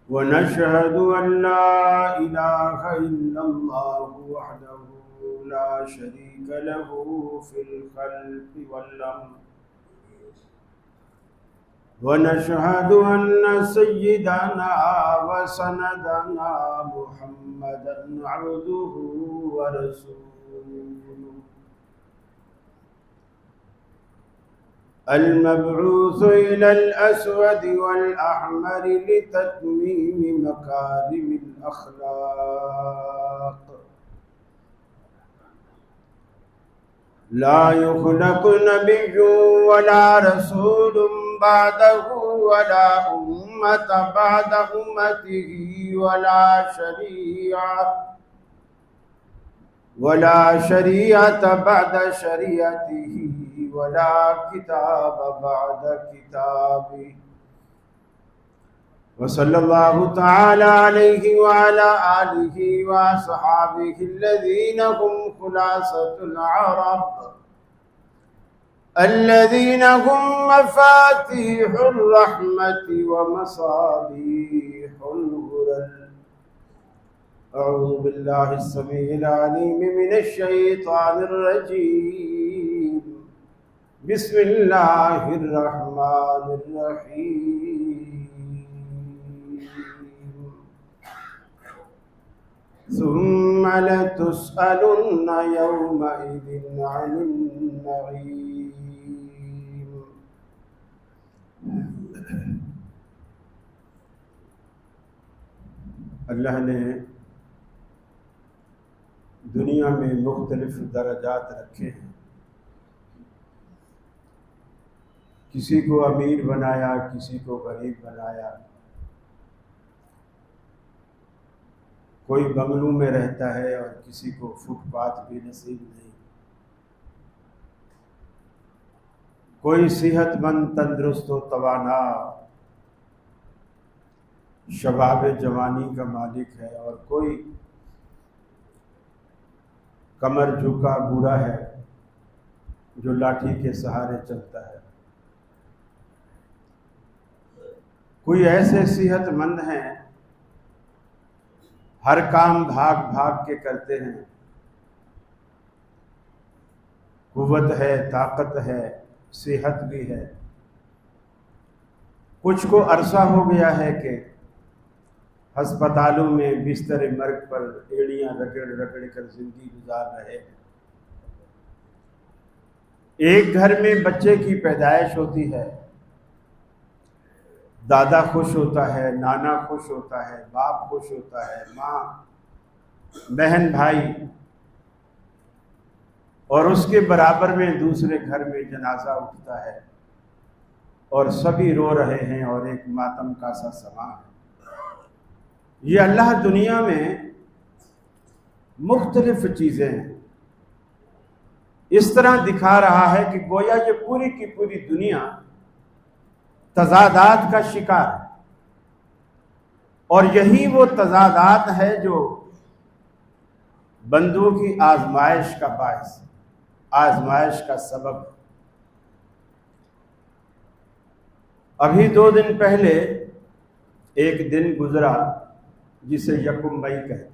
ونشهد أن لا إله إلا الله وحده لا شريك له في الخلق والأمر ونشهد أن سيدنا وسندنا محمدا عبده ورسوله المبعوث إلى الأسود والأحمر لتتميم مكارم الأخلاق لا يخلق نبي ولا رسول بعده ولا أمة بعد أمته ولا شريعة بعد شريعته ولا كتاب بعد كتابه وصلى الله تعالى عليه وعلى آله وصحابه الذين هم خلاصة العرب الذين هم مفاتيح الرحمة ومصابيح الغرر. أعوذ بالله السميع العليم من الشيطان الرجيم. بسم الله الرحمن الرحيم. ثم لتسألن يومئذ عن النعيم. اللہ نے دنیا میں مختلف درجات رکھے ہیں. کسی کو امیر بنایا، کسی کو غریب بنایا، کوئی بنگلوں میں رہتا ہے اور کسی کو فٹ پاتھ بھی نصیب نہیں، کوئی صحت مند تندرست و توانا شباب جوانی کا مالک ہے، اور کوئی کمر جھکا بوڑھا ہے جو لاٹھی کے سہارے چلتا ہے. کوئی ایسے صحت مند ہیں ہر کام بھاگ بھاگ کے کرتے ہیں، قوت ہے، طاقت ہے، صحت بھی ہے. کچھ کو عرصہ ہو گیا ہے کہ ہسپتالوں میں بستر مرگ پر ایڑیاں رگڑ رگڑ کر زندگی گزار رہے ہیں. ایک گھر میں بچے کی پیدائش ہوتی ہے، دادا خوش ہوتا ہے، نانا خوش ہوتا ہے، باپ خوش ہوتا ہے، ماں، بہن، بھائی، اور اس کے برابر میں دوسرے گھر میں جنازہ اٹھتا ہے اور سبھی رو رہے ہیں اور ایک ماتم کا سا سما ہے. یہ اللہ دنیا میں مختلف چیزیں اس طرح دکھا رہا ہے کہ گویا یہ پوری کی پوری دنیا تضادات کا شکار ہے، اور یہی وہ تضادات ہے جو بندوں کی آزمائش کا باعث، آزمائش کا سبب. ابھی 2 دن پہلے ایک دن گزرا جسے یکم مئی کہتے ہیں.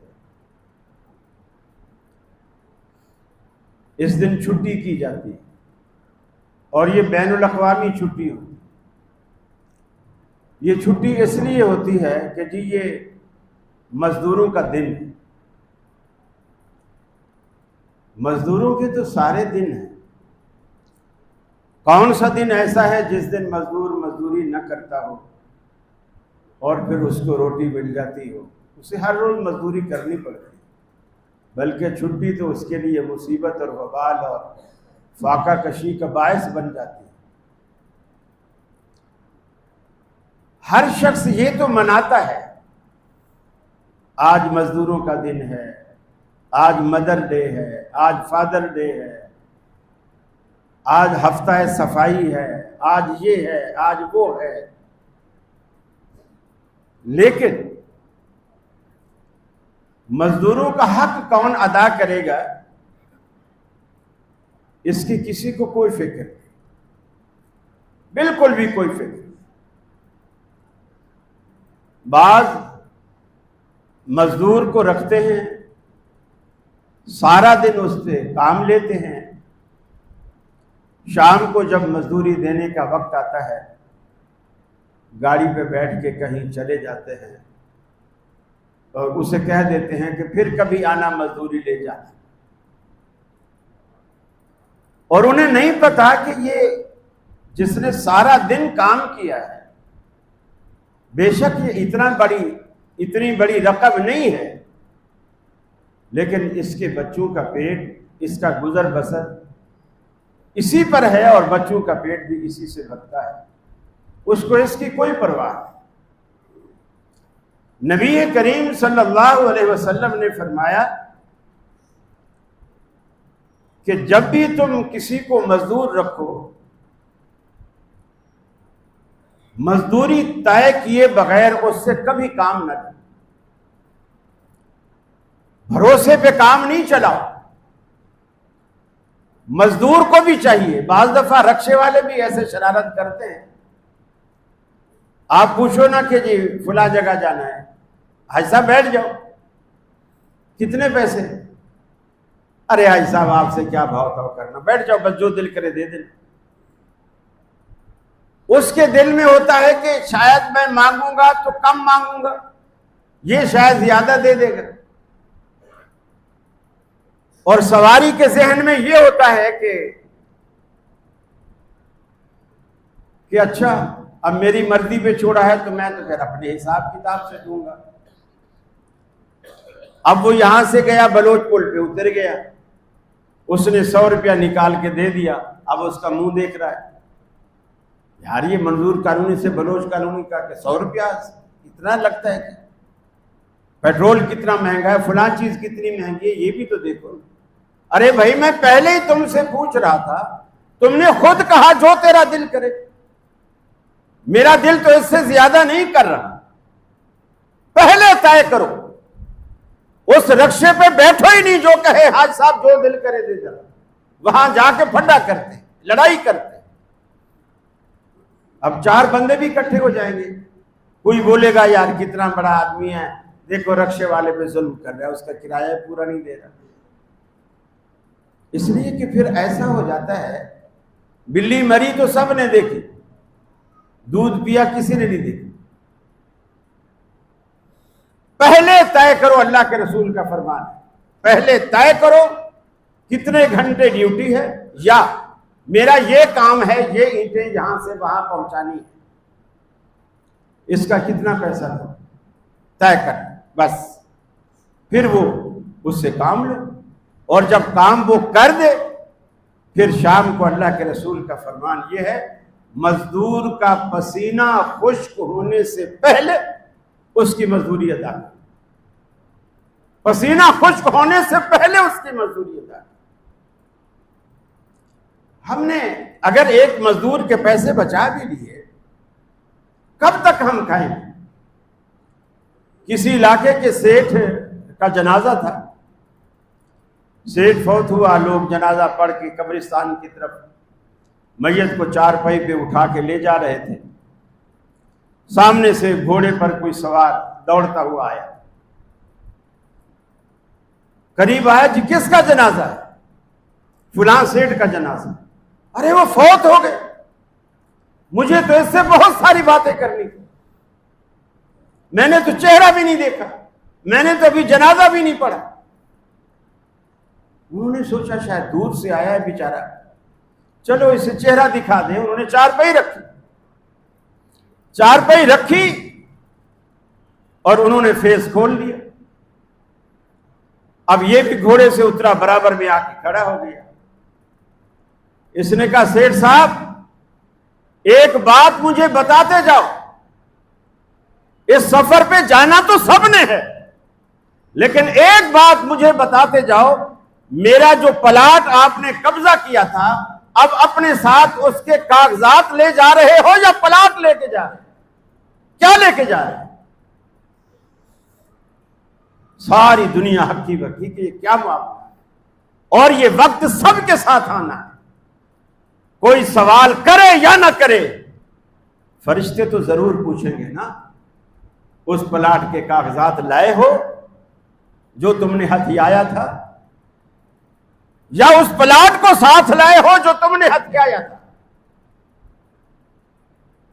اس دن چھٹی کی جاتی ہے اور یہ بین الاقوامی چھٹی ہوتی ہے. یہ چھٹی اس لیے ہوتی ہے کہ جی یہ مزدوروں کا دن ہے. مزدوروں کے تو سارے دن ہیں، کون سا دن ایسا ہے جس دن مزدور مزدوری نہ کرتا ہو اور پھر اس کو روٹی مل جاتی ہو؟ اسے ہر روز مزدوری کرنی پڑتی ہے، بلکہ چھٹی تو اس کے لیے مصیبت اور وبال اور فاقہ کشی کا باعث بن جاتی ہے. ہر شخص یہ تو مناتا ہے آج مزدوروں کا دن ہے، آج مدر ڈے ہے، آج فادر ڈے ہے، آج ہفتہ صفائی ہے، آج یہ ہے، آج وہ ہے. لیکن مزدوروں کا حق کون ادا کرے گا، اس کی کسی کو کوئی فکر نہیں، بالکل بھی کوئی فکر نہیں. بعض مزدور کو رکھتے ہیں، سارا دن اس سے کام لیتے ہیں، شام کو جب مزدوری دینے کا وقت آتا ہے گاڑی پہ بیٹھ کے کہیں چلے جاتے ہیں اور اسے کہہ دیتے ہیں کہ پھر کبھی آنا مزدوری لے جانا، اور انہیں نہیں پتا کہ یہ جس نے سارا دن کام کیا ہے، بے شک یہ اتنی بڑی رقم نہیں ہے، لیکن اس کے بچوں کا پیٹ، اس کا گزر بسر اسی پر ہے، اور بچوں کا پیٹ بھی اسی سے بھرتا ہے، اس کو اس کی کوئی پرواہ نہیں۔ نبی کریم صلی اللہ علیہ وسلم نے فرمایا کہ جب بھی تم کسی کو مزدور رکھو، مزدوری طے کیے بغیر اس سے کبھی کام نہ لو، بھروسے پہ کام نہیں چلاؤ۔ مزدور کو بھی چاہیے، بعض دفعہ رکشے والے بھی ایسے شرارت کرتے ہیں، آپ پوچھو نا کہ جی فلاں جگہ جانا ہے، حاجی صاحب بیٹھ جاؤ، کتنے پیسے؟ ارے حاجی صاحب آپ سے کیا بھاؤ تاؤ کرنا، بیٹھ جاؤ، بس جو دل کرے دے دیں۔ اس کے دل میں ہوتا ہے کہ شاید میں مانگوں گا تو کم مانگوں گا، یہ شاید زیادہ دے دے گا، اور سواری کے ذہن میں یہ ہوتا ہے کہ اچھا اب میری مرضی پہ چھوڑا ہے تو میں تو پھر اپنے حساب کتاب سے دوں گا۔ اب وہ یہاں سے گیا، بلوچ پل پہ اتر گیا، اس نے 100 روپیہ نکال کے دے دیا، اب اس کا منہ دیکھ رہا ہے، یار یہ منظور کالونی سے بلوچ کالونی کا کہ 100 روپیہ اتنا لگتا ہے، کہ پیٹرول کتنا مہنگا ہے، فلاں چیز کتنی مہنگی ہے، یہ بھی تو دیکھو۔ ارے بھائی میں پہلے ہی تم سے پوچھ رہا تھا، تم نے خود کہا جو تیرا دل کرے، میرا دل تو اس سے زیادہ نہیں کر رہا، پہلے طے کرو، اس رکشے پہ بیٹھو ہی نہیں جو کہے حاج صاحب جو دل کرے دے جا، وہاں جا کے پھڈا کرتے، لڑائی کرتے۔ اب 4 بندے بھی اکٹھے ہو جائیں گے، کوئی بولے گا یار کتنا بڑا آدمی ہے، دیکھو رکشے والے پہ ظلم کر رہا ہے، اس کا کرایہ پورا نہیں دے رہا۔ اس لیے کہ پھر ایسا ہو جاتا ہے، بلی مری تو سب نے دیکھی، دودھ پیا کسی نے نہیں دیکھا۔ پہلے طے کرو، اللہ کے رسول کا فرمان ہے، پہلے طے کرو کتنے گھنٹے ڈیوٹی ہے، یا میرا یہ کام ہے، یہ اینٹیں یہاں سے وہاں پہنچانی ہے، اس کا کتنا پیسہ دو، طے کر، بس پھر وہ اس سے کام لو، اور جب کام وہ کر دے پھر شام کو اللہ کے رسول کا فرمان یہ ہے، مزدور کا پسینہ خشک ہونے سے پہلے اس کی مزدوری ادا کرو، پسینہ خشک ہونے سے پہلے اس کی مزدوری ادا کرو۔ ہم نے اگر ایک مزدور کے پیسے بچا بھی لیے، کب تک ہم کھائیں گے؟ کسی علاقے کے سیٹھ کا جنازہ تھا، سیٹھ فوت ہوا، لوگ جنازہ پڑھ کے قبرستان کی طرف میت کو 4 پائی پہ اٹھا کے لے جا رہے تھے، سامنے سے گھوڑے پر کوئی سوار دوڑتا ہوا آیا، قریب آیا، جی کس کا جنازہ ہے؟ فلاں سیٹھ کا جنازہ۔ ارے وہ فوت ہو گئے، مجھے تو اس سے بہت ساری باتیں کرنی تھی، میں نے تو چہرہ بھی نہیں دیکھا، میں نے تو ابھی جنازہ بھی نہیں پڑھا۔ انہوں نے سوچا شاید دور سے آیا ہے بیچارہ، چلو اسے چہرہ دکھا دیں۔ انہوں نے 4 پائی رکھی، 4 پائی رکھی اور انہوں نے فیس کھول دیا۔ اب یہ بھی گھوڑے سے اترا، برابر میں آ کے کھڑا ہو گیا۔ اس نے کہا سیٹھ صاحب ایک بات مجھے بتاتے جاؤ، اس سفر پہ جانا تو سب نے ہے، لیکن ایک بات مجھے بتاتے جاؤ، میرا جو پلاٹ آپ نے قبضہ کیا تھا، اب اپنے ساتھ اس کے کاغذات لے جا رہے ہو یا پلاٹ لے کے جا رہے ہیں؟ کیا لے کے جا رہے ہیں؟ ساری دنیا ہکی بکی کہ یہ کیا معاملہ ہے، اور یہ وقت سب کے ساتھ آنا ہے، کوئی سوال کرے یا نہ کرے، فرشتے تو ضرور پوچھیں گے نا، اس پلاٹ کے کاغذات لائے ہو؟ جو تم نے ہتھیایا تھا، یا اس پلاٹ کو ساتھ لائے ہو جو تم نے ہتھیایا تھا؟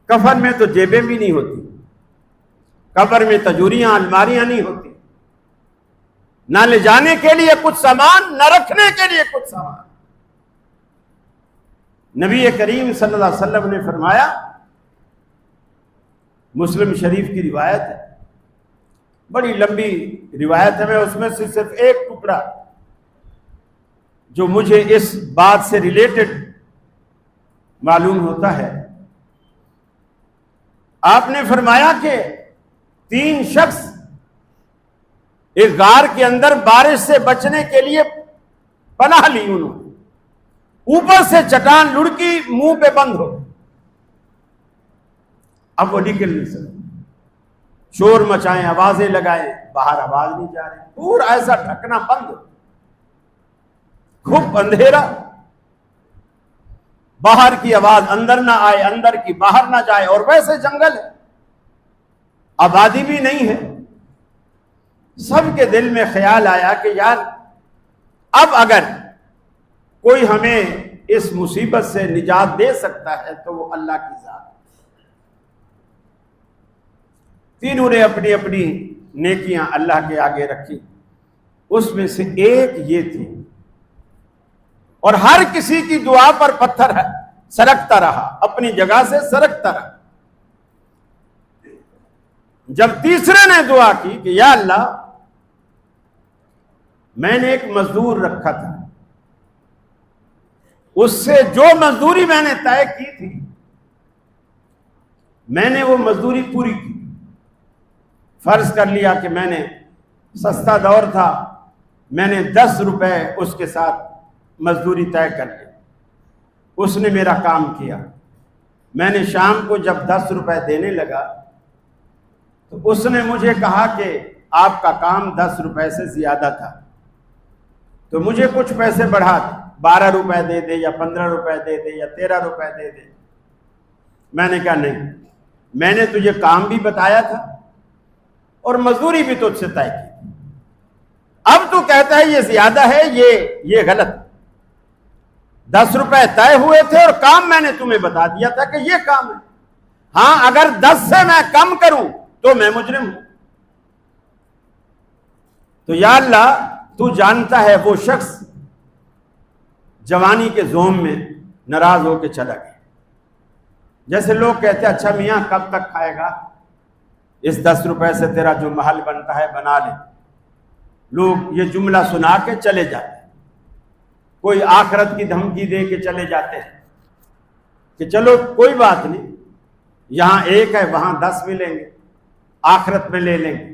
کفن میں تو جیبیں بھی نہیں ہوتی، قبر میں تجوریاں الماریاں نہیں ہوتی، نہ لے جانے کے لیے کچھ سامان، نہ رکھنے کے لیے کچھ سامان۔ نبی کریم صلی اللہ علیہ وسلم نے فرمایا، مسلم شریف کی روایت ہے، بڑی لمبی روایت ہے، میں اس میں سے صرف ایک ٹکڑا جو مجھے اس بات سے ریلیٹڈ معلوم ہوتا ہے۔ آپ نے فرمایا کہ 3 شخص ایک غار کے اندر بارش سے بچنے کے لیے پناہ لی، انہوں اوپر سے چٹان لڑکی، منہ پہ بند ہو، اب وہ نکل نہیں سکتے، شور مچائیں، آوازیں لگائیں، باہر آواز نہیں جا رہی، پورا ایسا ڈھکنا بند، خوب اندھیرا، باہر کی آواز اندر نہ آئے، اندر کی باہر نہ جائے، اور ویسے جنگل ہے، آبادی بھی نہیں ہے۔ سب کے دل میں خیال آیا کہ یار اب اگر کوئی ہمیں اس مصیبت سے نجات دے سکتا ہے تو وہ اللہ کی ذات۔ تینوں نے اپنی اپنی نیکیاں اللہ کے آگے رکھی، اس میں سے ایک یہ تھی، اور ہر کسی کی دعا پر پتھر سرکتا رہا، اپنی جگہ سے سرکتا رہا۔ جب تیسرے نے دعا کی کہ یا اللہ، میں نے ایک مزدور رکھا تھا، اس سے جو مزدوری میں نے طے کی تھی میں نے وہ مزدوری پوری کی، فرض کر لیا کہ میں نے سستا دور تھا، میں نے 10 روپے اس کے ساتھ مزدوری طے کر لی، اس نے میرا کام کیا، میں نے شام کو جب 10 روپے دینے لگا تو اس نے مجھے کہا کہ آپ کا کام 10 روپے سے زیادہ تھا، تو مجھے کچھ پیسے بڑھا دے، 12 روپے دے دے یا 15 روپے دے دے یا 13 روپے دے دے۔ میں نے کہا نہیں، میں نے تجھے کام بھی بتایا تھا اور مزدوری بھی تجھ سے طے کی، اب تو کہتا ہے یہ زیادہ ہے، یہ غلط۔ 10 روپے طے ہوئے تھے اور کام میں نے تمہیں بتا دیا تھا کہ یہ کام ہے، ہاں اگر 10 سے میں کم کروں تو میں مجرم ہوں۔ تو یا اللہ تو جانتا ہے، وہ شخص جوانی کے زوم میں ناراض ہو کے چلا گیا۔ جیسے لوگ کہتے ہیں اچھا میاں کب تک کھائے گا، اس 10 روپے سے تیرا جو محل بنتا ہے بنا لے۔ لوگ یہ جملہ سنا کے چلے جاتے ہیں، کوئی آخرت کی دھمکی دے کے چلے جاتے ہیں کہ چلو کوئی بات نہیں، یہاں 1 ہے وہاں 10 ملیں گے، آخرت میں لے لیں گے،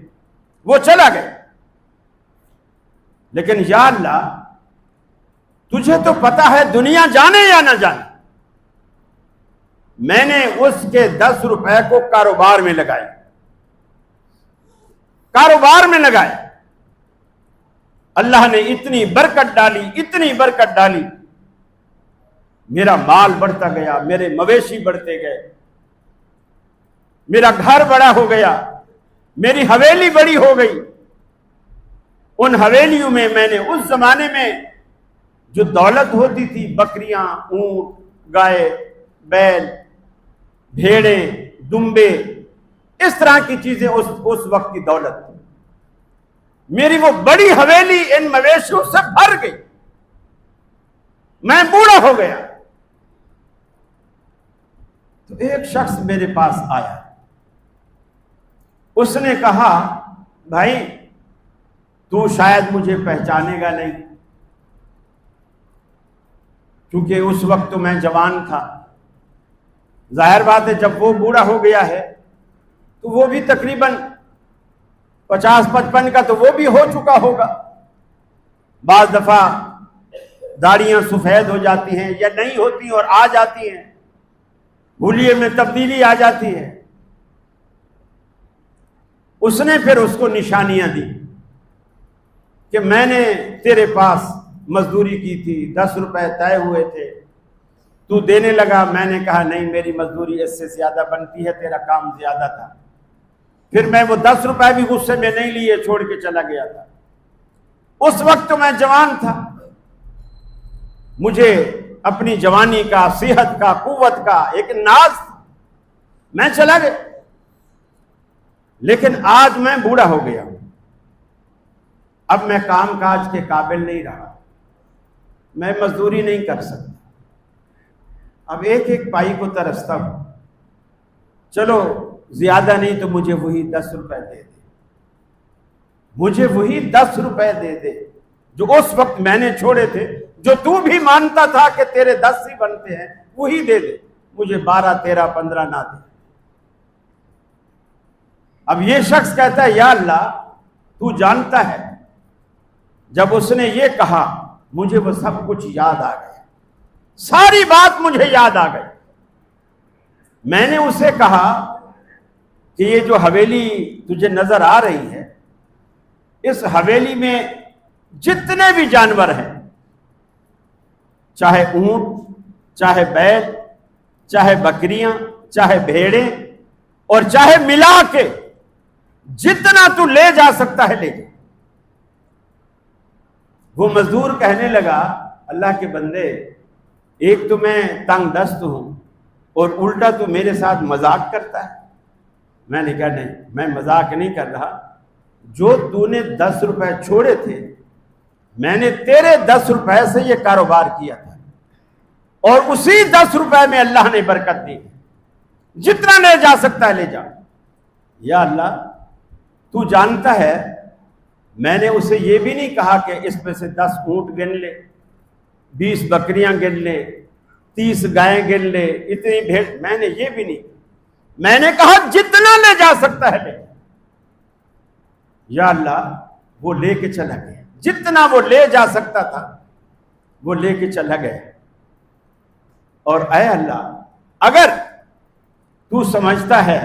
وہ چلا گیا۔ لیکن یا اللہ تجھے تو پتا ہے، دنیا جانے یا نہ جانے، میں نے اس کے 10 روپے کو کاروبار میں لگایا، کاروبار میں لگایا، اللہ نے اتنی برکت ڈالی، اتنی برکت ڈالی، میرا مال بڑھتا گیا، میرے مویشی بڑھتے گئے، میرا گھر بڑا ہو گیا، میری حویلی بڑی ہو گئی۔ ان حویلیوں میں نے اس زمانے میں جو دولت ہوتی تھی، بکریاں، اونٹ، گائے، بیل، بھیڑیں، دمبے، اس طرح کی چیزیں اس وقت کی دولت تھی، میری وہ بڑی حویلی ان مویشیوں سے بھر گئی، میں بوڑھا ہو گیا۔ تو ایک شخص میرے پاس آیا، اس نے کہا بھائی تو شاید مجھے پہچانے گا نہیں، کیونکہ اس وقت تو میں جوان تھا، ظاہر بات ہے جب وہ بوڑھا ہو گیا ہے تو وہ بھی تقریباً 50-55 کا تو وہ بھی ہو چکا ہوگا، بعض دفعہ داڑیاں سفید ہو جاتی ہیں یا نہیں ہوتی اور آ جاتی ہیں، حلیے میں تبدیلی آ جاتی ہے۔ اس نے پھر اس کو نشانیاں دی کہ میں نے تیرے پاس مزدوری کی تھی، 10 روپے طے ہوئے تھے، تو دینے لگا، میں نے کہا نہیں میری مزدوری اس سے زیادہ بنتی ہے، تیرا کام زیادہ تھا۔ پھر میں وہ 10 روپے بھی غصے میں نہیں لیے، چھوڑ کے چلا گیا تھا۔ اس وقت تو میں جوان تھا، مجھے اپنی جوانی کا، صحت کا، قوت کا ایک ناز تھا، میں چلا گیا۔ لیکن آج میں بوڑھا ہو گیا ہوں، اب میں کام کاج کے قابل نہیں رہا، میں مزدوری نہیں کر سکتا، اب ایک ایک پائی کو ترستا ہوں، چلو زیادہ نہیں تو مجھے وہی 10 روپے دے دے، مجھے وہی 10 روپے دے دے جو اس وقت میں نے چھوڑے تھے، جو تو بھی مانتا تھا کہ تیرے 10 ہی بنتے ہیں، وہی دے دے، مجھے 12، 13، 15 نہ دے۔ اب یہ شخص کہتا ہے یا اللہ تو جانتا ہے، جب اس نے یہ کہا مجھے وہ سب کچھ یاد آ گیا، ساری بات مجھے یاد آ گئی۔ میں نے اسے کہا کہ یہ جو حویلی تجھے نظر آ رہی ہے، اس حویلی میں جتنے بھی جانور ہیں، چاہے اونٹ، چاہے بیل، چاہے بکریاں، چاہے بھیڑیں، اور چاہے ملا کے جتنا تو لے جا سکتا ہے لے جا۔ وہ مزدور کہنے لگا اللہ کے بندے، ایک تو میں تنگ دست ہوں اور الٹا تو میرے ساتھ مذاق کرتا ہے۔ میں نے کہا نہیں، میں مذاق نہیں کر رہا، جو تو نے 10 روپے چھوڑے تھے، میں نے تیرے 10 روپے سے یہ کاروبار کیا تھا، اور اسی 10 روپے میں اللہ نے برکت دی، جتنا لے جا سکتا ہے لے جا۔ یا اللہ تو جانتا ہے میں نے اسے یہ بھی نہیں کہا کہ اس میں سے 10 اونٹ گن لے، 20 بکریاں گن لے، 30 گائیں گن لے، اتنی بھیڑ، میں نے یہ بھی نہیں، میں نے کہا جتنا لے جا سکتا ہے لے۔ یا اللہ وہ لے کے چلا گیا، جتنا وہ لے جا سکتا تھا وہ لے کے چلا گیا۔ اور اے اللہ اگر تو سمجھتا ہے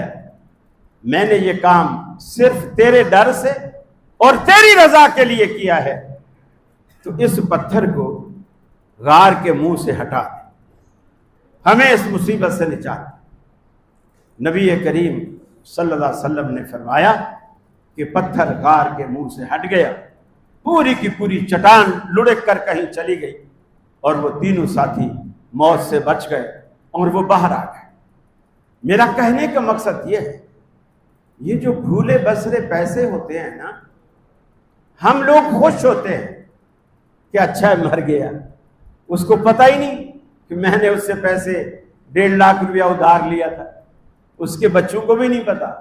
میں نے یہ کام صرف تیرے ڈر سے اور تیری رضا کے لیے کیا ہے، تو اس پتھر کو غار کے منہ سے ہٹا دے، ہمیں اس مصیبت سے نجات۔ نبی کریم صلی اللہ علیہ وسلم نے فرمایا کہ پتھر غار کے منہ سے ہٹ گیا، پوری کی پوری چٹان لڑک کر کہیں چلی گئی، اور وہ تینوں ساتھی موت سے بچ گئے اور وہ باہر آ گئے۔ میرا کہنے کا مقصد یہ ہے، یہ جو بھولے بسرے پیسے ہوتے ہیں نا، ہم لوگ خوش ہوتے ہیں کہ اچھا ہے مر گیا، اس کو پتہ ہی نہیں کہ میں نے اس سے پیسے 1.5 لاکھ روپیہ ادھار لیا تھا، اس کے بچوں کو بھی نہیں پتا،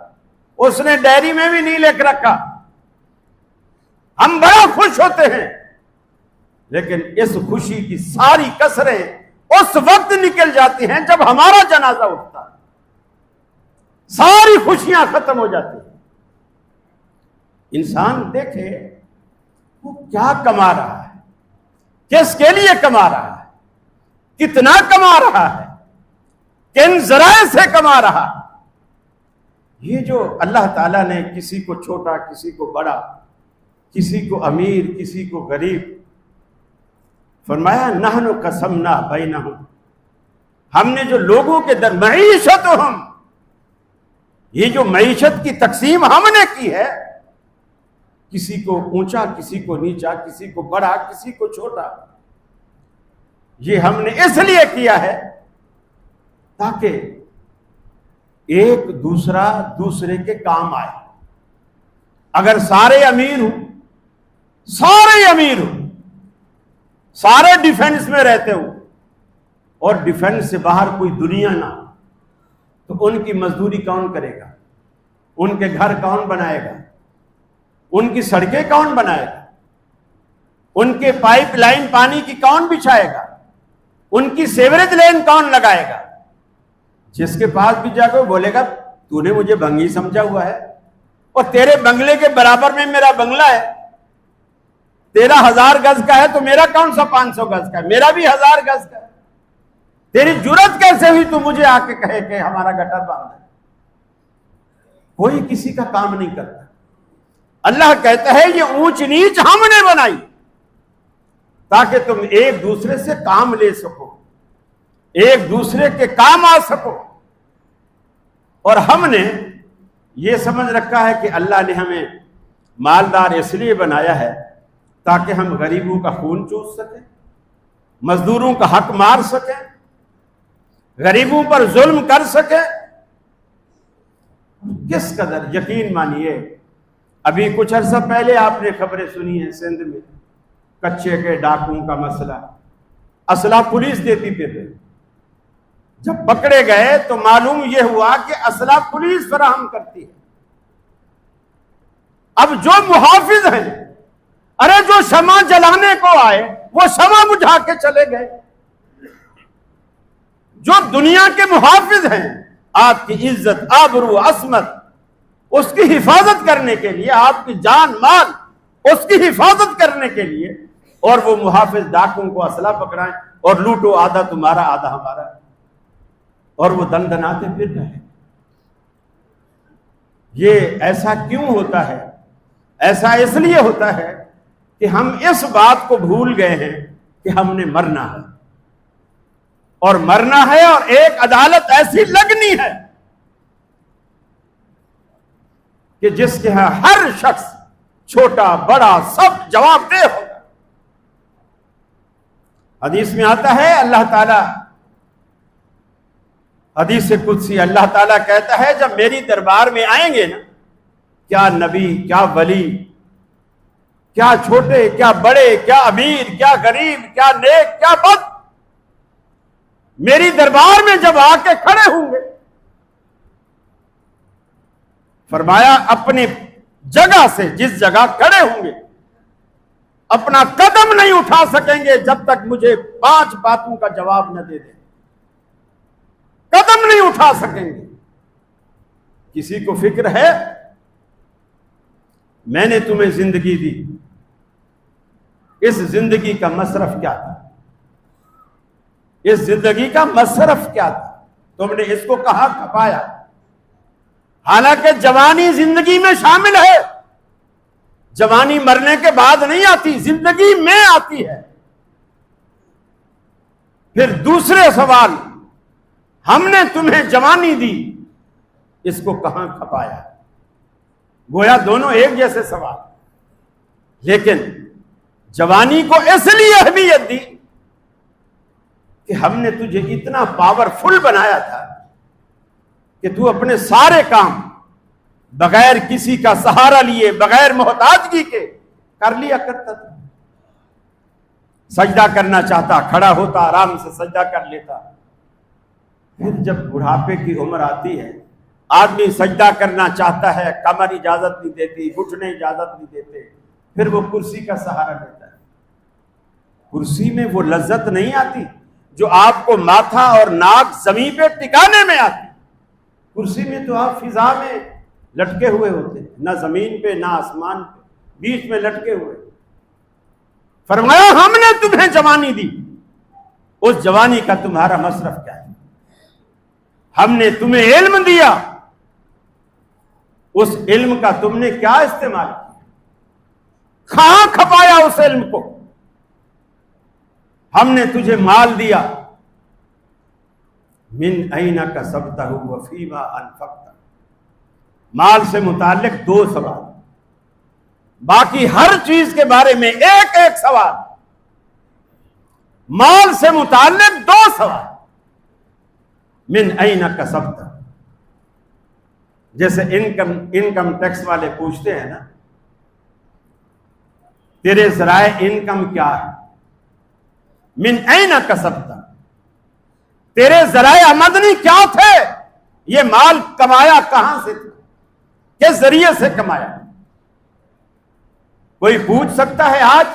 اس نے ڈائری میں بھی نہیں لکھ رکھا۔ ہم بڑا خوش ہوتے ہیں، لیکن اس خوشی کی ساری کسریں اس وقت نکل جاتی ہیں جب ہمارا جنازہ اٹھتا ہے، ساری خوشیاں ختم ہو جاتی ہیں۔ انسان دیکھے وہ کیا کما رہا ہے، کس کے لیے کما رہا ہے، کتنا کما رہا ہے، کن ذرائع سے کما رہا ہے۔ یہ جو اللہ تعالیٰ نے کسی کو چھوٹا، کسی کو بڑا، کسی کو امیر، کسی کو غریب، فرمایا نحن قسمنا بینہم، ہم نے جو لوگوں کے در معیشتہم، یہ جو معیشت کی تقسیم ہم نے کی ہے، کسی کو اونچا، کسی کو نیچا، کسی کو بڑا، کسی کو چھوٹا، یہ ہم نے اس لیے کیا ہے تاکہ ایک دوسرا دوسرے کے کام آئے۔ اگر سارے امیر ہوں، سارے امیر ہوں، سارے ڈیفنس میں رہتے ہوں، اور ڈیفنس سے باہر کوئی دنیا نہ ہو، تو ان کی مزدوری کون کرے گا؟ ان کے گھر کون بنائے گا؟ ان کی سڑکیں کون بنائے گا؟ ان کے پائپ لائن پانی کی کون بچھائے گا؟ ان کی سیوریج لائن کون لگائے گا؟ جس کے پاس بھی جا کر بولے گا تو نے مجھے بنگی سمجھا ہوا ہے، اور تیرے بنگلے کے برابر میں میرا بنگلہ ہے، تیرا 1000 گز کا ہے تو میرا کون سا 500 گز کا ہے، میرا بھی 1000 گز کا ہے، تیری جرت کیسے ہوئی تو مجھے آ کے کہے کہ ہمارا گٹر بند ہے؟ کوئی کسی کا کام نہیں کرتا۔ اللہ کہتا ہے یہ اونچ نیچ ہم نے بنائی تاکہ تم ایک دوسرے سے کام لے سکو، ایک دوسرے کے کام آ سکو۔ اور ہم نے یہ سمجھ رکھا ہے کہ اللہ نے ہمیں مالدار اس لیے بنایا ہے تاکہ ہم غریبوں کا خون چوس سکیں، مزدوروں کا حق مار سکیں، غریبوں پر ظلم کر سکیں؟ کس قدر یقین مانیے، ابھی کچھ عرصہ پہلے آپ نے خبریں سنی ہیں سندھ میں کچے کے ڈاکوؤں کا مسئلہ، اسلحہ پولیس دیتی پھر رہی، جب پکڑے گئے تو معلوم یہ ہوا کہ اسلحہ پولیس فراہم کرتی ہے۔ اب جو محافظ ہیں، ارے جو شمع جلانے کو آئے وہ شمع بجھا کے چلے گئے۔ جو دنیا کے محافظ ہیں، آپ کی عزت، آبرو، عصمت، اس کی حفاظت کرنے کے لیے، آپ کی جان مال اس کی حفاظت کرنے کے لیے، اور وہ محافظ ڈاکوؤں کو اسلحہ پکڑائیں اور لوٹو، آدھا تمہارا آدھا ہمارا، اور وہ دن دناتے پھر رہے ہیں۔ یہ ایسا کیوں ہوتا ہے؟ ایسا اس لیے ہوتا ہے کہ ہم اس بات کو بھول گئے ہیں کہ ہم نے مرنا ہے، اور مرنا ہے، اور ایک عدالت ایسی لگنی ہے کہ جس کے ہاں ہر شخص، چھوٹا بڑا، سب جواب دہ ہوگا۔ حدیث میں آتا ہے، اللہ تعالیٰ، حدیث قدسی، اللہ تعالیٰ کہتا ہے جب میری دربار میں آئیں گے نا، کیا نبی، کیا ولی، کیا چھوٹے، کیا بڑے، کیا امیر، کیا غریب، کیا نیک، کیا بد، میری دربار میں جب آ کے کھڑے ہوں گے، فرمایا اپنی جگہ سے، جس جگہ کھڑے ہوں گے، اپنا قدم نہیں اٹھا سکیں گے جب تک مجھے 5 باتوں کا جواب نہ دے دیں۔ قدم نہیں اٹھا سکیں گے۔ کسی کو فکر ہے؟ میں نے تمہیں زندگی دی، اس زندگی کا مصرف کیا تھا؟ اس زندگی کا مصرف کیا تھا؟ تم نے اس کو کہاں کھپایا؟ حالانکہ جوانی زندگی میں شامل ہے، جوانی مرنے کے بعد نہیں آتی، زندگی میں آتی ہے۔ پھر دوسرے سوال، ہم نے تمہیں جوانی دی، اس کو کہاں کھپایا؟ گویا دونوں ایک جیسے سوال، لیکن جوانی کو اس لیے اہمیت دی کہ ہم نے تجھے اتنا پاورفل بنایا تھا کہ تو اپنے سارے کام بغیر کسی کا سہارا لیے، بغیر محتاجگی کے کر لیا کرتا تھا۔ سجدہ کرنا چاہتا، کھڑا ہوتا، آرام سے سجدہ کر لیتا۔ پھر جب بڑھاپے کی عمر آتی ہے، آدمی سجدہ کرنا چاہتا ہے، کمر اجازت نہیں دیتی، گھٹنے اجازت نہیں دیتے، پھر وہ کرسی کا سہارا لیتا ہے۔ کرسی میں وہ لذت نہیں آتی جو آپ کو ماتھا اور ناک زمین پہ ٹکانے میں آتی۔ کرسی میں تو آپ فضا میں لٹکے ہوئے ہوتے ہیں، نہ زمین پہ نہ آسمان پہ، بیچ میں لٹکے ہوئے۔ فرمایا ہم نے تمہیں جوانی دی، اس جوانی کا تمہارا مصرف کیا ہے؟ ہم نے تمہیں علم دیا، اس علم کا تم نے کیا استعمال کیا؟ کہاں کھپایا اس علم کو؟ ہم نے تجھے مال دیا، من این کسبتہ وفیما انفقتہ، مال سے متعلق 2 سوال، باقی ہر چیز کے بارے میں ایک ایک سوال، مال سے متعلق 2 سوال۔ من این کسبتہ، جیسے انکم ٹیکس والے پوچھتے ہیں نا، تیرے ذرائع انکم کیا ہے؟ من این کسبتہ، تیرے ذرائع آمدنی کیا تھے؟ یہ مال کمایا کہاں سے تھا؟ کس ذریعے سے کمایا؟ کوئی پوچھ سکتا ہے آج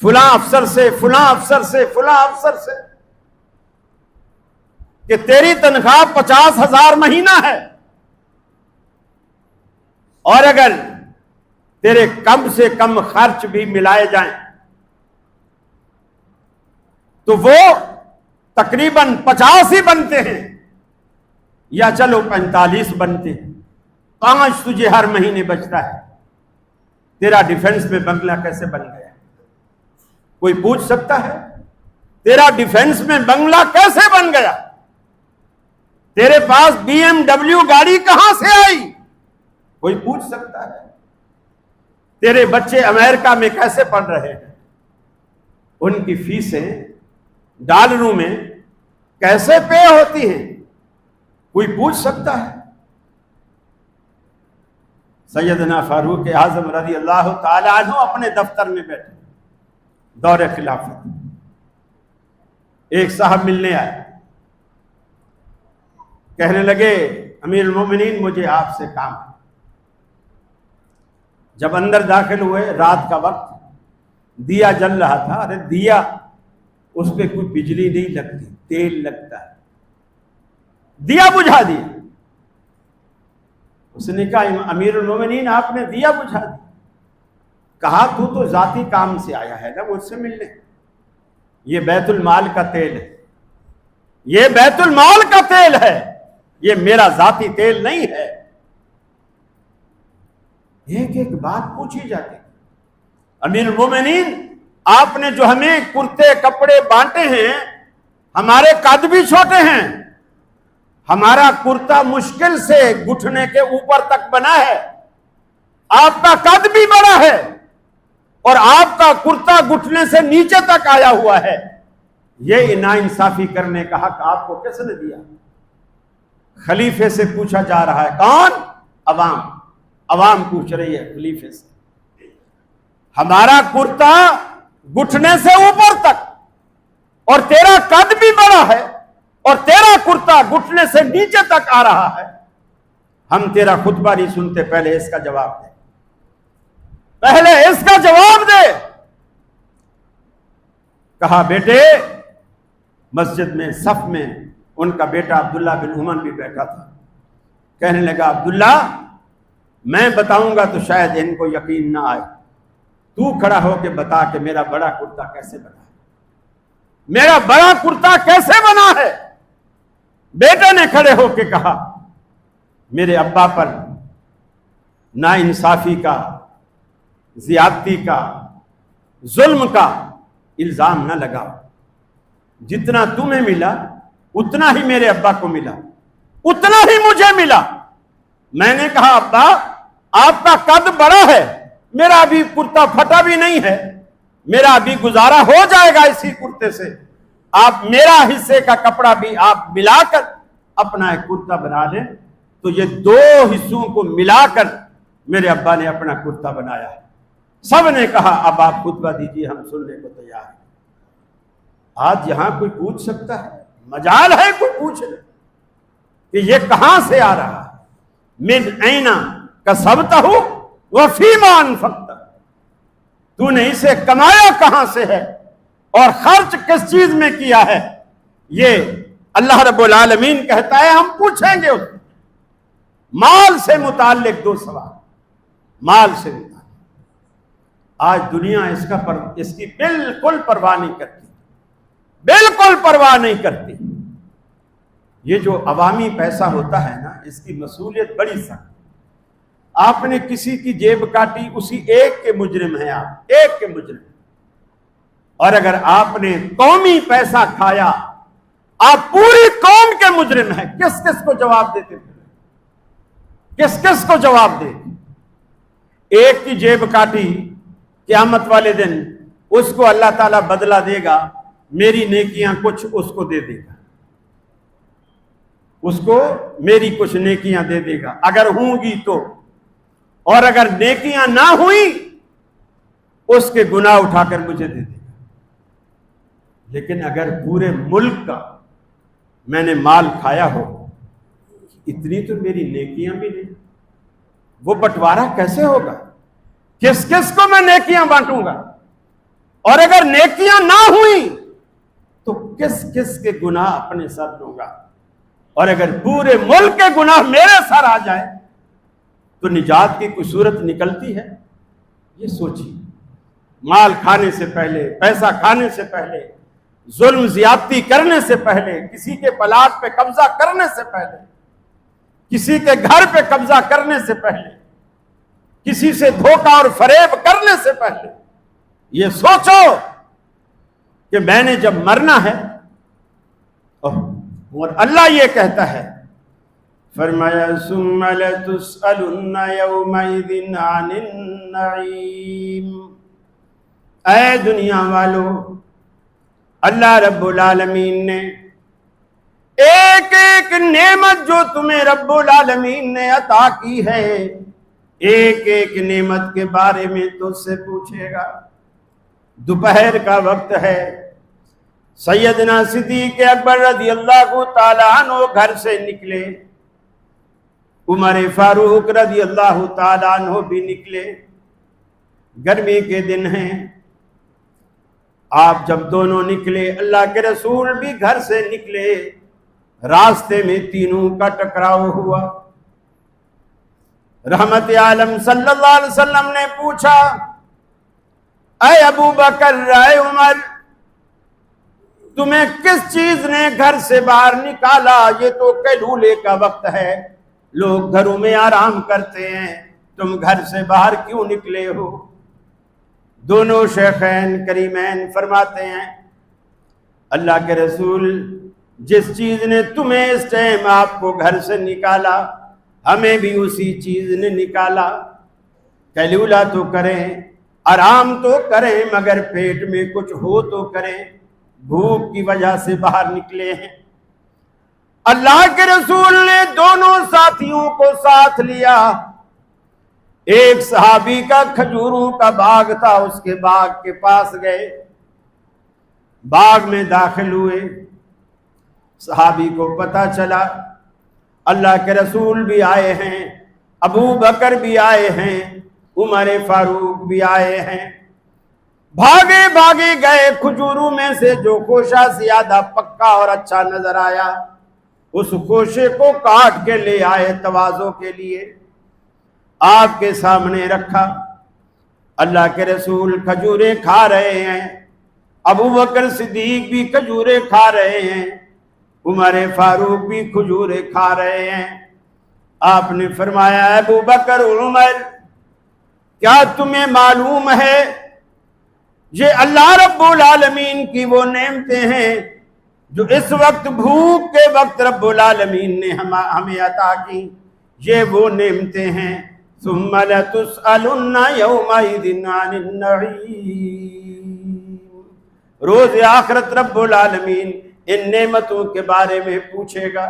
فلاں افسر سے، فلاں افسر سے، فلاں افسر سے کہ تیری تنخواہ 50,000 مہینہ ہے، اور اگر تیرے کم سے کم خرچ بھی ملائے جائیں تو وہ تقریباً 50 ہی بنتے ہیں، یا چلو 45 بنتے ہیں، 5 تجھے ہر مہینے بچتا ہے، تیرا ڈیفنس میں بنگلہ کیسے بن گیا؟ کوئی پوچھ سکتا ہے تیرا ڈیفنس میں بنگلہ کیسے بن گیا؟ تیرے پاس BMW گاڑی کہاں سے آئی؟ کوئی پوچھ سکتا ہے تیرے بچے امریکہ میں کیسے پڑھ رہے ہیں، ان کی فیسیں ڈالروں میں کیسے پے ہوتی ہیں، کوئی پوچھ سکتا ہے؟ سیدنا فاروق اعظم رضی اللہ تعالی عنہ اپنے دفتر میں بیٹھے دور خلافت، ایک صاحب ملنے آئے، کہنے لگے امیر المومنین مجھے آپ سے کام ہے۔ جب اندر داخل ہوئے، رات کا وقت، دیا جل رہا تھا۔ ارے دیا اس پہ کوئی بجلی نہیں لگتی، تیل لگتا ہے، دیا بجھا دیا۔ اس نے کہا امیر المومنین آپ نے دیا بجھا دیا۔ کہا تو ذاتی کام سے آیا ہے نا مجھ سے ملنے، یہ بیت المال کا تیل ہے، یہ بیت المال کا تیل ہے، یہ میرا ذاتی تیل نہیں ہے۔ ایک ایک بات پوچھی جاتی، امیر المومنین آپ نے جو ہمیں کرتے کپڑے بانٹے ہیں، ہمارے قد بھی چھوٹے ہیں، ہمارا کرتا مشکل سے گھٹنے کے اوپر تک بنا ہے، آپ کا قد بھی بڑا ہے اور آپ کا کرتا گھٹنے سے نیچے تک آیا ہوا ہے، یہ ناانصافی کرنے کا حق آپ کو کس نے دیا؟ خلیفے سے پوچھا جا رہا ہے۔ کون؟ عوام پوچھ رہی ہے خلیفے سے۔ ہمارا کرتا گھٹنے سے اوپر تک اور تیرا قد بھی بڑا ہے اور تیرا کرتا گھٹنے سے نیچے تک آ رہا ہے، ہم تیرا خطبہ نہیں سنتے، پہلے اس کا جواب دے، پہلے اس کا جواب دے۔ کہا بیٹے، مسجد میں صف میں ان کا بیٹا عبداللہ بن عمر بھی بیٹھا تھا۔ کہنے لگا عبداللہ میں بتاؤں گا تو شاید ان کو یقین نہ آئے، تو کھڑا ہو کے بتا کہ میرا بڑا کرتا کیسے بنا ہے، میرا بڑا کرتا کیسے بنا ہے۔ بیٹے نے کھڑے ہو کے کہا میرے ابا پر ناانصافی کا، زیادتی کا، ظلم کا الزام نہ لگاؤ، جتنا تمہیں ملا اتنا ہی میرے ابا کو ملا، اتنا ہی مجھے ملا۔ میں نے کہا ابا آپ کا قد بڑا ہے، میرا ابھی کرتا پھٹا بھی نہیں ہے، میرا ابھی گزارا ہو جائے گا اسی کرتے سے، آپ میرا حصے کا کپڑا بھی آپ ملا کر اپنا ایک کرتا بنا لیں۔ تو یہ دو حصوں کو ملا کر میرے ابا نے اپنا کرتا بنایا ہے۔ سب نے کہا اب آپ خطبہ دیجیے، ہم سننے کو تیار ہیں۔ آج یہاں کوئی پوچھ سکتا ہے؟ مجال ہے کوئی پوچھ لے کہ یہ کہاں سے آ رہا ہے؟ من اینا کسبتہ وفیما انفقتہ، تو نے اسے کمایا کہاں سے ہے اور خرچ کس چیز میں کیا ہے؟ یہ اللہ رب العالمین کہتا ہے ہم پوچھیں گے۔ مال سے متعلق دو سوال، مال سے متعلق۔ آج دنیا اس کی بالکل پرواہ نہیں کرتی، بالکل پرواہ نہیں کرتی۔ یہ جو عوامی پیسہ ہوتا ہے نا، اس کی مسئولیت بڑی سخت۔ آپ نے کسی کی جیب کاٹی، اسی ایک کے مجرم ہیں آپ، ایک کے مجرم۔ اور اگر آپ نے قومی پیسہ کھایا، آپ پوری قوم کے مجرم ہیں۔ کس کس کو جواب دیتے پھر؟ کس کس کو جواب دے؟ ایک کی جیب کاٹی، قیامت والے دن اس کو اللہ تعالیٰ بدلہ دے گا، میری نیکیاں کچھ اس کو دے دے گا، اس کو میری کچھ نیکیاں دے دے گا اگر ہوں گی تو، اور اگر نیکیاں نہ ہوئی اس کے گناہ اٹھا کر مجھے دے دے گا۔ لیکن اگر پورے ملک کا میں نے مال کھایا ہو، اتنی تو میری نیکیاں بھی نہیں، وہ بٹوارا کیسے ہوگا؟ کس کس کو میں نیکیاں بانٹوں گا؟ اور اگر نیکیاں نہ ہوئی تو کس کس کے گناہ اپنے سر لوں گا؟ اور اگر پورے ملک کے گناہ میرے سر آ جائے تو نجات کی کوئی صورت نکلتی ہے؟ یہ سوچیے۔ مال کھانے سے پہلے، پیسہ کھانے سے پہلے، ظلم زیادتی کرنے سے پہلے، کسی کے پلاٹ پہ قبضہ کرنے سے پہلے، کسی کے گھر پہ قبضہ کرنے سے پہلے، کسی سے دھوکہ اور فریب کرنے سے پہلے یہ سوچو کہ میں نے جب مرنا ہے، اور اللہ یہ کہتا ہے فرمایا ثم لتسألن یومئذ عن النعیم۔ اے دنیا والو، اللہ رب العالمین نے ایک ایک نعمت جو تمہیں رب العالمین نے عطا کی ہے، ایک ایک نعمت کے بارے میں تجھ سے پوچھے گا۔ دوپہر کا وقت ہے، سیدنا صدیق اکبر رضی اللہ تعالیٰ عنہ گھر سے نکلے، عمر فاروق رضی اللہ تعالیٰ عنہ بھی نکلے۔ گرمی کے دن ہیں، آپ جب دونوں نکلے، اللہ کے رسول بھی گھر سے نکلے، راستے میں تینوں کا ٹکراؤ ہوا۔ رحمت عالم صلی اللہ علیہ وسلم نے پوچھا، اے ابو بکر، اے عمر، تمہیں کس چیز نے گھر سے باہر نکالا؟ یہ تو قیلولے کا وقت ہے، لوگ گھروں میں آرام کرتے ہیں، تم گھر سے باہر کیوں نکلے ہو؟ دونوں شیخین کریمین فرماتے ہیں، اللہ کے رسول، جس چیز نے تمہیں اس ٹائم آپ کو گھر سے نکالا، ہمیں بھی اسی چیز نے نکالا۔ قیلولہ تو کریں، آرام تو کریں، مگر پیٹ میں کچھ ہو تو کریں، بھوک کی وجہ سے باہر نکلے ہیں۔ اللہ کے رسول نے دونوں ساتھیوں کو ساتھ لیا، ایک صحابی کا کھجوروں کا باغ تھا، اس کے باغ کے پاس گئے، باغ میں داخل ہوئے۔ صحابی کو پتہ چلا اللہ کے رسول بھی آئے ہیں، ابو بکر بھی آئے ہیں، عمر فاروق بھی آئے ہیں۔ بھاگے بھاگے گئے، کھجوروں میں سے جو خوشہ زیادہ پکا اور اچھا نظر آیا، اس خوشے کو کاٹ کے لے آئے تواضع کے لیے، آپ کے سامنے رکھا۔ اللہ کے رسول کھجوریں کھا رہے ہیں، ابو بکر صدیق بھی کھجوریں کھا رہے ہیں، عمر فاروق بھی کھجوریں کھا رہے ہیں۔ آپ نے فرمایا، ابو بکر، عمر، کیا تمہیں معلوم ہے یہ اللہ رب العالمین کی وہ نعمتیں ہیں جو اس وقت بھوک کے وقت رب العالمین نے ہمیں عطا کی؟ یہ وہ نعمتیں ہیں۔ ثم لتسألن یومئذ عن النعیم، روز آخرت رب العالمین ان نعمتوں کے بارے میں پوچھے گا۔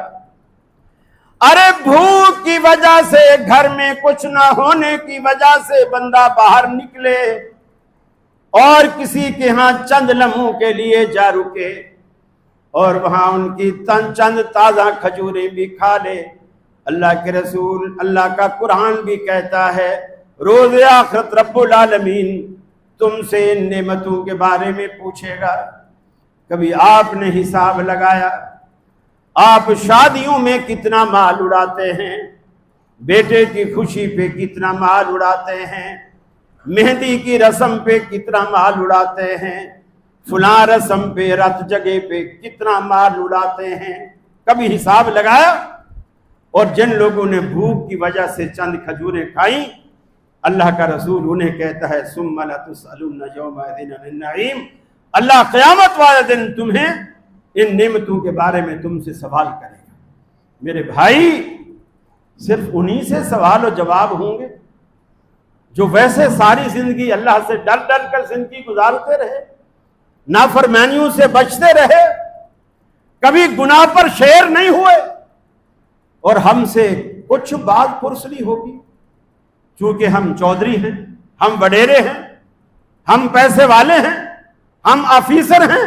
ارے بھوک کی وجہ سے، گھر میں کچھ نہ ہونے کی وجہ سے بندہ باہر نکلے اور کسی کے ہاں چند لمحوں کے لیے جا رکے اور وہاں ان کی چند تازہ کھجوریں بھی کھا لے۔ اللہ کے رسول، اللہ کا قرآن بھی کہتا ہے، روز آخرت رب العالمین تم سے ان نعمتوں کے بارے میں پوچھے گا۔ کبھی آپ نے حساب لگایا آپ شادیوں میں کتنا مال اڑاتے ہیں، بیٹے کی خوشی پہ کتنا مال اڑاتے ہیں، مہندی کی رسم پہ کتنا مال اڑاتے ہیں، فلاں رسم پہ، رت جگہ پہ کتنا مال اڑاتے ہیں؟ کبھی حساب لگایا؟ اور جن لوگوں نے بھوک کی وجہ سے چند کھجوریں کھائیں، اللہ کا رسول انہیں کہتا ہے ثم لتسألن یومئذ عن النعیم، اللہ قیامت والے دن تمہیں ان نعمتوں کے بارے میں تم سے سوال کرے گا۔ میرے بھائی، صرف انہی سے سوال و جواب ہوں گے جو ویسے ساری زندگی اللہ سے ڈر ڈر کر زندگی گزارتے رہے، نافرمانیوں سے بچتے رہے، کبھی گناہ پر شیر نہیں ہوئے، اور ہم سے کچھ بات پرسلی ہوگی چونکہ ہم چودھری ہیں، ہم وڈیرے ہیں، ہم پیسے والے ہیں، ہم آفیسر ہیں،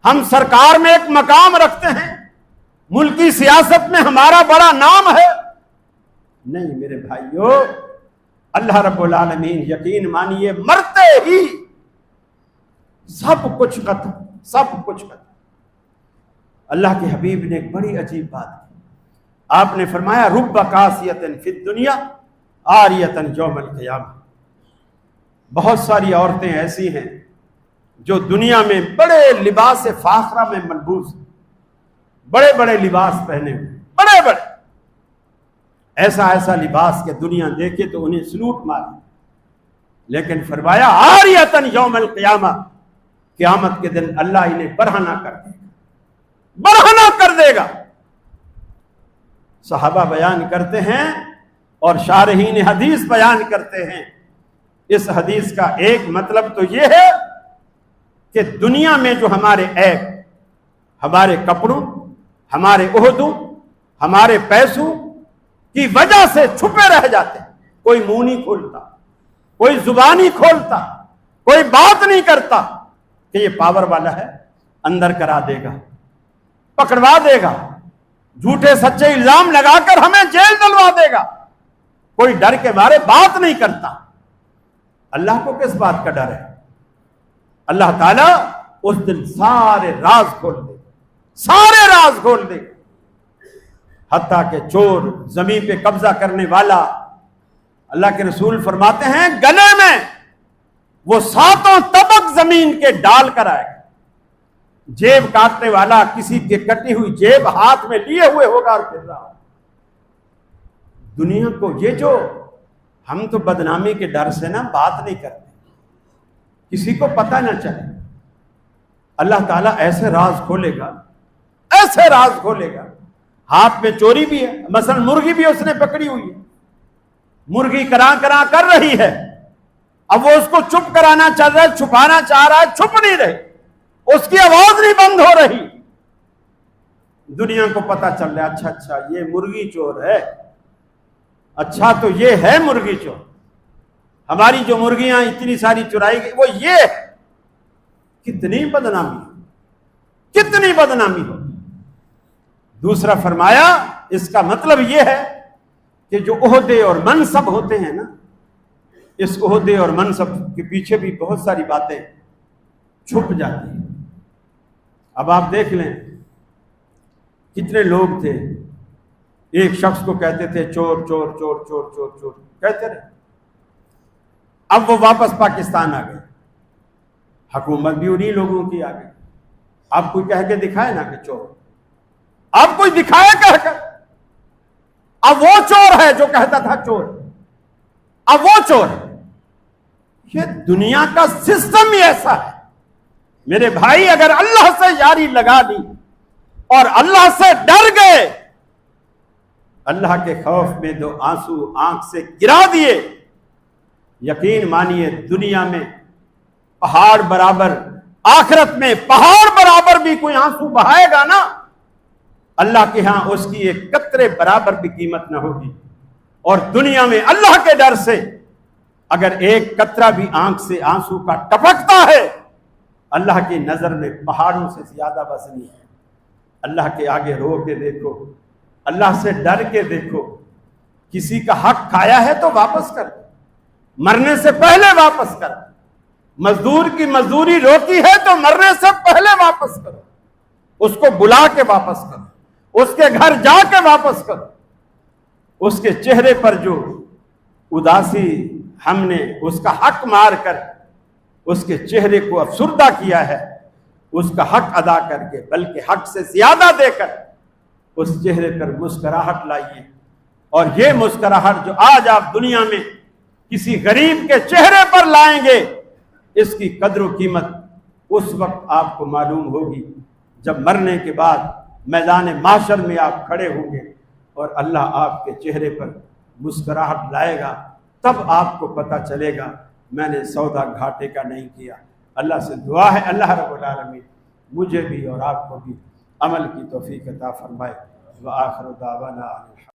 ہم سرکار میں ایک مقام رکھتے ہیں، ملکی سیاست میں ہمارا بڑا نام ہے۔ نہیں میرے بھائیو، اللہ رب العالمین یقین مانیے مرتے ہی سب کچھ ختم، سب کچھ ختم۔ اللہ کے حبیب نے ایک بڑی عجیب بات کی، آپ نے فرمایا رب کاسیۃ فی الدنیا عاریۃ یوم القیامہ، بہت ساری عورتیں ایسی ہیں جو دنیا میں بڑے لباس فاخرہ میں ملبوس ہیں، بڑے بڑے لباس پہنے ہوئے، بڑے بڑے، ایسا لباس کہ دنیا دیکھے تو انہیں سلوٹ مارے، لیکن فرمایا عاریۃ یوم القیامہ، قیامت کے دن اللہ انہیں برہنہ کر دے گا، برہنہ کر دے گا۔ صحابہ بیان کرتے ہیں اور شارحین حدیث بیان کرتے ہیں، اس حدیث کا ایک مطلب تو یہ ہے کہ دنیا میں جو ہمارے عیب، ہمارے کپڑوں، ہمارے عہدوں، ہمارے پیسوں کی وجہ سے چھپے رہ جاتے ہیں، کوئی منہ نہیں کھولتا، کوئی زبان نہیں کھولتا، کوئی بات نہیں کرتا کہ یہ پاور والا ہے، اندر کرا دے گا، پکڑوا دے گا، جھوٹے سچے الزام لگا کر ہمیں جیل ڈلوا دے گا، کوئی ڈر کے مارے بات نہیں کرتا۔ اللہ کو کس بات کا ڈر ہے؟ اللہ تعالیٰ اس دن سارے راز کھول دے، سارے راز کھول دے، حتیٰ کہ چور، زمین پہ قبضہ کرنے والا، اللہ کے رسول فرماتے ہیں گلے میں وہ 7 طبق زمین کے ڈال کر آئے گا، جیب کاٹنے والا کسی کے کٹی ہوئی جیب ہاتھ میں لیے ہوئے ہوگا اور پھر رہا۔ دنیا کو یہ جو ہم تو بدنامی کے ڈر سے نا بات نہیں کرتے، کسی کو پتہ نہ چلے، اللہ تعالیٰ ایسے راز کھولے گا، ایسے راز کھولے گا۔ ہاتھ میں چوری بھی ہے، مثلا مرغی بھی اس نے پکڑی ہوئی ہے، مرغی کراں کر رہی ہے، اب وہ اس کو چپ کرانا چاہ رہا ہے، چھپانا چاہ رہا ہے، چھپ نہیں رہی، اس کی آواز نہیں بند ہو رہی۔ دنیا کو پتہ چل رہا ہے اچھا یہ مرغی چور ہے، اچھا تو یہ ہے مرغی چور، ہماری جو مرغیاں اتنی ساری چرائی گئی وہ یہ ہے۔ کتنی بدنامی، کتنی بدنامی ہو۔ دوسرا فرمایا اس کا مطلب یہ ہے کہ جو عہدے اور منصب ہوتے ہیں نا، اس عہدے اور منصب کے پیچھے بھی بہت ساری باتیں چھپ جاتی ہیں۔ اب آپ دیکھ لیں کتنے لوگ تھے، ایک شخص کو کہتے تھے چور چور چور چور چور چور کہتے رہے، اب وہ واپس پاکستان آ گئے، حکومت بھی انہی لوگوں کی آ گئی۔ اب کوئی کہہ کے دکھائے نا کہ چور، اب کوئی دکھائے کہہ کر، اب وہ چور ہے جو کہتا تھا چور، اب وہ چور ہے۔ یہ دنیا کا سسٹم ہی ایسا ہے میرے بھائی۔ اگر اللہ سے یاری لگا دی اور اللہ سے ڈر گئے، اللہ کے خوف میں 2 آنسو آنکھ سے گرا دیے، یقین مانیے دنیا میں پہاڑ برابر، آخرت میں پہاڑ برابر بھی کوئی آنسو بہائے گا نا، اللہ کے ہاں اس کی ایک قطرے برابر بھی قیمت نہ ہوگی۔ اور دنیا میں اللہ کے ڈر سے اگر ایک قطرہ بھی آنکھ سے آنسو کا ٹپکتا ہے، اللہ کی نظر میں پہاڑوں سے زیادہ وزنی ہے۔ اللہ کے آگے رو کے دیکھو، اللہ سے ڈر کے دیکھو، کسی کا حق کھایا ہے تو واپس کر، مرنے سے پہلے واپس کر، مزدور کی مزدوری روکی ہے تو مرنے سے پہلے واپس کرو، اس کو بلا کے واپس کرو، اس کے گھر جا کے واپس کرو۔ اس کے چہرے پر جو اداسی ہم نے اس کا حق مار کر اس کے چہرے کو افسردہ کیا ہے، اس کا حق ادا کر کے بلکہ حق سے زیادہ دے کر اس چہرے پر مسکراہٹ لائیے۔ اور یہ مسکراہٹ جو آج آپ دنیا میں کسی غریب کے چہرے پر لائیں گے، اس کی قدر و قیمت اس وقت آپ کو معلوم ہوگی جب مرنے کے بعد میدان محشر میں آپ کھڑے ہوں گے اور اللہ آپ کے چہرے پر مسکراہٹ لائے گا، تب آپ کو پتہ چلے گا میں نے سودا گھاٹے کا نہیں کیا۔ اللہ سے دعا ہے اللہ رب العالمین مجھے بھی اور آپ کو بھی عمل کی توفیق عطا فرمائے۔ وآخر دعوانا